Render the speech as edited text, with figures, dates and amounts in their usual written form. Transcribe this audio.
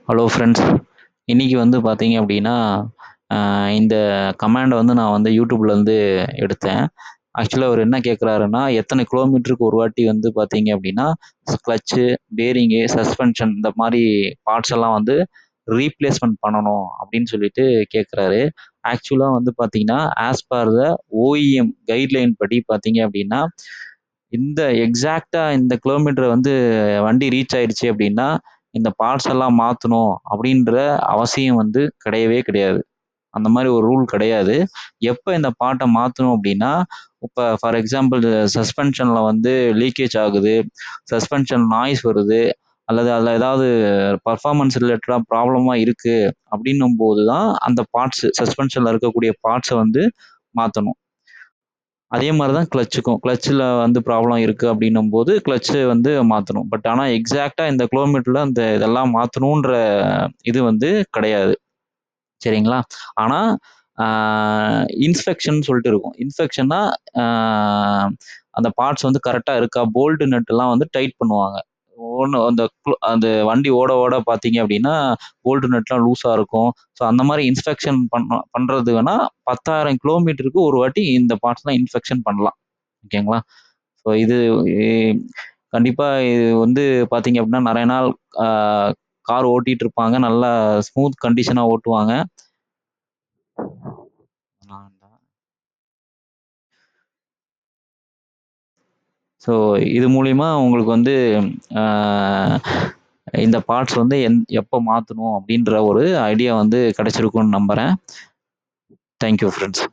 Hello friends. இன்னைக்கு வந்து பார்த்தீங்க அப்படின்னா, இந்த கமாண்ட வந்து நான் வந்து யூடியூப்லேருந்து எடுத்தேன். ஆக்சுவலா அவரு என்ன கேட்குறாருன்னா, எத்தனை கிலோமீட்டருக்கு ஒரு வாட்டி வந்து பார்த்தீங்க அப்படின்னா, கிளட்ச்சு, பேரிங்கு, சஸ்பென்ஷன் இந்த மாரி பார்ட்ஸ் எல்லாம் வந்து ரீப்ளேஸ்மென்ட் பண்ணணும் அப்படின்னு சொல்லிட்டு கேட்குறாரு. ஆக்சுவலா வந்து பார்த்தீங்கன்னா, as per the OEM guideline படி பார்த்தீங்க அப்படின்னா, இந்த எக்ஸாக்ட்டா இந்த கிலோமீட்டர் வந்து வண்டி ரீச் ஆயிடுச்சு அப்படின்னா, இந்த பார்ட்ஸ் எல்லாம் மாத்தணும் அப்படின்ற அவசியம் வந்து கிடையவே கிடையாது. அந்த மாரி ஒரு ரூல் கிடையாது. எப்ப இந்த பார்ட்ட மாத்தணும் அப்படின்னா, இப்ப ஃபார் எக்ஸாம்பிள் சஸ்பென்ஷன்ல வந்து லீக்கேஜ் ஆகுது, சஸ்பென்ஷன் நாய்ஸ் வருது, அல்லது அதுல ஏதாவது பெர்ஃபார்மன்ஸ் ரிலேட்டடா ப்ராப்ளமா இருக்கு அப்படின்னும்போது தான், அந்த பார்ட்ஸ் சஸ்பென்ஷன்ல இருக்கக்கூடிய பார்ட்ஸ வந்து மாத்தணும். அதே மாரி தான் கிளட்சுக்கும். கிளட்ச்ல வந்து ப்ராப்ளம் இருக்கு அப்டின்னும்போது, கிளட்ச் வந்து மாத்தணும். பட் ஆனா எக்ஸாக்ட்டா இந்த கிலோமீட்டர்ல அந்த இதெல்லாம் மாத்தணுன்ற இது வந்து கிடையாது. சரிங்களா? ஆனா, ஆ இன்ஸ்பெக்ஷன் சொல்ட்டு இருக்கும். இன்ஸ்பெக்ஷன்னா, ஆ அந்த பார்ட்ஸ் வந்து கரெக்ட்டா இருக்கா? போல்ட் நட்டுலாம் வந்து டைட் பண்ணுவாங்க. ஒண்ணு அந்த வண்டி ஓட ஓட பார்த்தீங்க அப்டின்னா, போல்ட் நட்லாம் லூஸா இருக்கும். ஸோ அந்த மாரி இன்ஸ்பெக்ஷன் பண்றது வேணா 10,000 கிலோமீட்டருக்கு ஒரு வாட்டி இந்த பார்ட்ஸ்லாம் இன்ஸ்பெக்ஷன் பண்ணலாம். ஓகேங்களா? ஸோ இது எ கண்டிப்பா இது வந்து பார்த்தீங்க அப்டின்னா, நெறைய நாள் ஆ கார் ஓட்டிட்டு இருப்பாங்க. நல்லா ஸ்மூத் கண்டிஷனா ஓட்டுவாங்க. ஸோ இது மூலியமா உங்களுக்கு வந்து ஆ இந்த பார்ட்ஸ் வந்து எப்ப மாத்தணும் அப்டின்ற ஒரு ஐடியா வந்து கிடைச்சிருக்கும்னு நம்புறேன். Thank you friends.